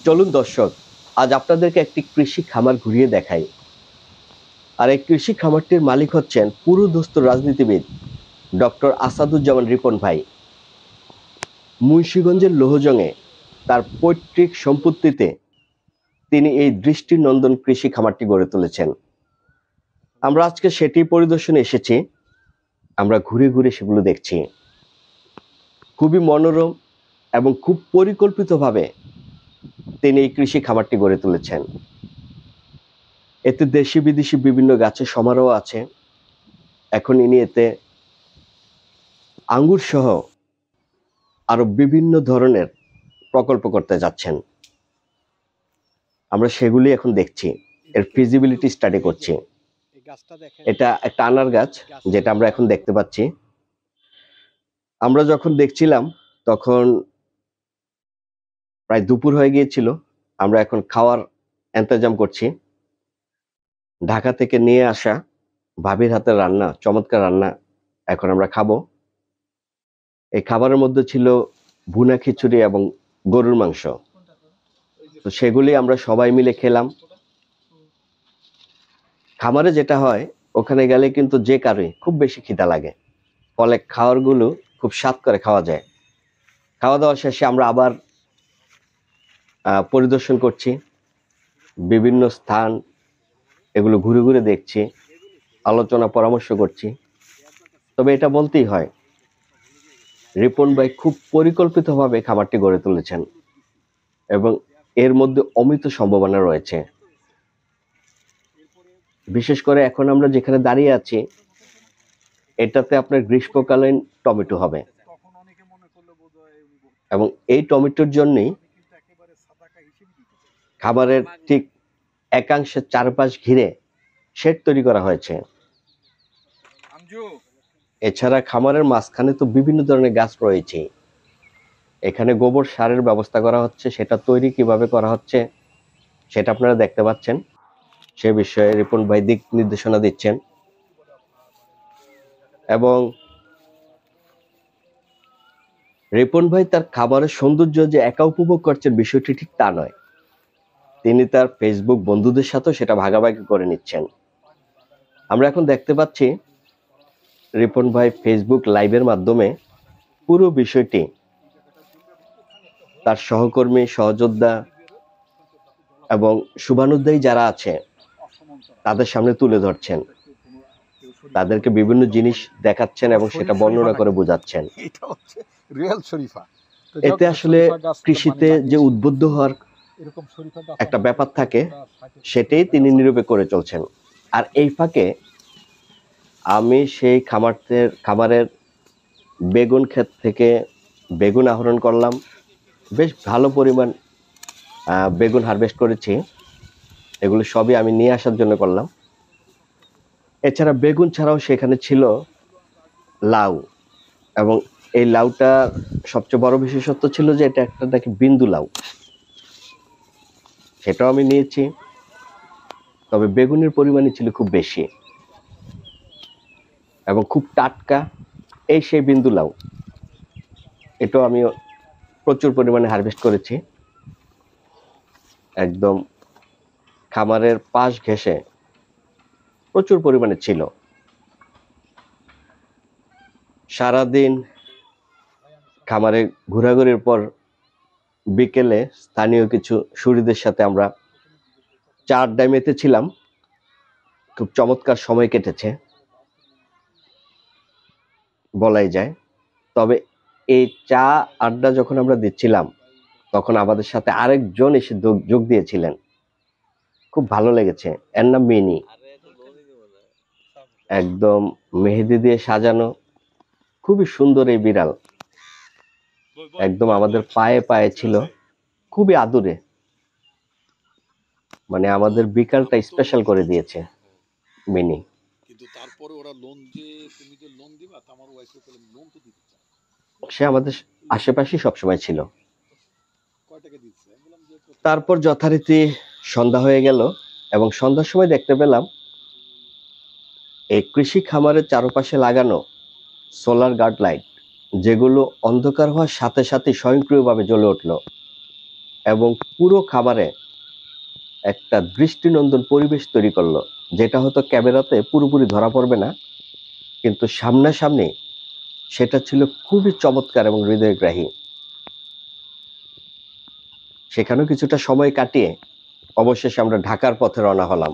চলুন দর্শক, আজ আপনাদেরকে একটি কৃষি খামার ঘুরিয়ে দেখাই। আর এই কৃষি খামারটির মালিক হচ্ছেন পুরোদস্ত রাজনীতিবিদ ডক্টর আসাদুজ্জামান রিপন ভাই। মুন্সিগঞ্জের লোহজংয়ে তার পৈতৃক সম্পত্তিতে তিনি এই দৃষ্টিনন্দন কৃষি খামারটি গড়ে তুলেছেন। আমরা আজকে সেটি পরিদর্শনে এসেছি। আমরা ঘুরে ঘুরে সেগুলো দেখছি। খুবই মনোরম এবং খুব পরিকল্পিতভাবে তিনি এই কৃষি খামারটি গড়ে তুলেছেন। এতে দেশি বিদেশি বিভিন্ন গাছের সমারোহ আছে। এখন ইনি এতে আঙ্গুর সহ আরো বিভিন্ন ধরনের প্রকল্প করতে যাচ্ছেন। আমরা সেগুলি এখন দেখছি, এর ফিজিবিলিটি স্টাডি করছি। এটা একটা আনার গাছ, যেটা আমরা এখন দেখতে পাচ্ছি। আমরা যখন দেখছিলাম তখন প্রায় দুপুর হয়ে গিয়েছিল। আমরা এখন খাওয়ার ইন্তজাম করছি। ঢাকা থেকে নিয়ে আসা ভাবির হাতের রান্না, চমৎকার রান্না এখন আমরা খাবো। এই খাবারের মধ্যে ছিল ভুনা খিচুড়ি এবং গরুর মাংস। তো সেগুলি আমরা সবাই মিলে খেলাম। খামারে যেটা হয়, ওখানে গেলে কিন্তু যে কারোই খুব বেশি খিদা লাগে, ফলে খাবারগুলো খুব স্বাদ করে খাওয়া যায়। খাওয়া দাওয়া শেষে আমরা আবার পরিদর্শন করছি বিভিন্ন স্থান, এগুলো ঘুরে ঘুরে দেখছি, আলোচনা পরামর্শ করছি। তবে এটা বলতেই হয়, রিপন ভাই খুব পরিকল্পিতভাবে খামারটি গড়ে তুলেছেন এবং এর মধ্যে অমিত সম্ভাবনা রয়েছে। বিশেষ করে এখন আমরা যেখানে দাঁড়িয়ে আছি, এটাতে আপনার গ্রীষ্মকালীন টমেটো হবে এবং এই টমেটোর জন্যই খামারের ঠিক একাংশের চারপাশ ঘিরে শেড তৈরি করা হয়েছে। এছাড়া খামারের মাঝখানে তো বিভিন্ন ধরনের গাছ রয়েছে। এখানে গোবর সারের ব্যবস্থা করা হচ্ছে, সেটা তৈরি কিভাবে করা হচ্ছে সেটা আপনারা দেখতে পাচ্ছেন। সে বিষয়ে রিপন ভাই দিক নির্দেশনা দিচ্ছেন এবং রিপন ভাই তার খাবারের সৌন্দর্য যে একা উপভোগ করছেন বিষয়টি ঠিক তা নয়। তিনি তার ফেসবুক বন্ধুদের সাথেও সেটা ভাগাভাগি করে নিচ্ছেন। আমরা এখন দেখতে পাচ্ছি রিপন ভাই ফেসবুক লাইভের মাধ্যমে পুরো বিষয়টি তার সহকর্মী, সহযোদ্ধা এবং শুভানুধ্যায়ী যারা আছে তাদের সামনে তুলে ধরছেন। তাদেরকে বিভিন্ন জিনিস দেখাচ্ছেন এবং সেটা বর্ণনা করে বোঝাচ্ছেন। এতে আসলে কৃষিতে যে উদ্বুদ্ধ হওয়ার একটা ব্যাপার থাকে, সেটাই তিনি নীরবে করে চলছেন। আর এই ফাঁকে আমি সেই খামারের বেগুন ক্ষেত থেকে বেগুন আহরণ করলাম। বেশ ভালো পরিমাণ বেগুন হারভেস্ট করেছি। এগুলো সবই আমি নিয়ে আসার জন্য করলাম। এছাড়া বেগুন ছাড়াও সেখানে ছিল লাউ, এবং এই লাউটা সবচেয়ে বড় বিশেষত্ব ছিল যে এটা একটা নাকি বিন্দু লাউ। সেটাও আমি নিয়েছি। তবে বেগুনের পরিমাণই ছিল খুব বেশি এবং খুব টাটকা। এই সেই বিন্দু লাউ, এটাও আমি প্রচুর পরিমাণে হারভেস্ট করেছি। একদম খামারের পাশ ঘেঁষে প্রচুর পরিমাণে ছিল। সারাদিন খামারে ঘোরাঘুরির পর বিকেলে স্থানীয় কিছু সুহৃদের সাথে আমরা চা আড্ডায় মেতেছিলাম। খুব চমৎকার সময় কেটেছে বলাই যায়। তবে এই চা আড্ডা যখন আমরা দিচ্ছিলাম, তখন আমাদের সাথে আরেকজন এসে যোগ দিয়েছিলেন। খুব ভালো লেগেছে। এর নাম মিনি। একদম মেহেদি দিয়ে সাজানো, খুবই সুন্দর এই বিড়াল। একদম আমাদের পায়ে পায়ে ছিল, খুবই আদুরে। মানে আমাদের বিকালটা স্পেশাল করে দিয়েছে মিনি। সে আমাদের আশেপাশেই সবসময় ছিল। তারপর যথারীতি সন্ধ্যা হয়ে গেল এবং সন্ধ্যার সময় দেখতে পেলাম এই কৃষি খামারের চারপাশে লাগানো সোলার গার্ড লাইট, যেগুলো অন্ধকার হওয়ার সাথে সাথে স্বয়ংক্রিয়ভাবে জ্বলে উঠল। এবং পুরো খামারে একটা দৃষ্টিনন্দন পরিবেশ তৈরি করলো, যেটা হয়তো ক্যামেরাতে পুরোপুরি ধরা পড়বে না, কিন্তু সামনাসামনি সেটা ছিল খুবই চমৎকার এবং হৃদয়গ্রাহী। সেখানেও কিছুটা সময় কাটিয়ে অবশেষে আমরা ঢাকার পথে রওনা হলাম।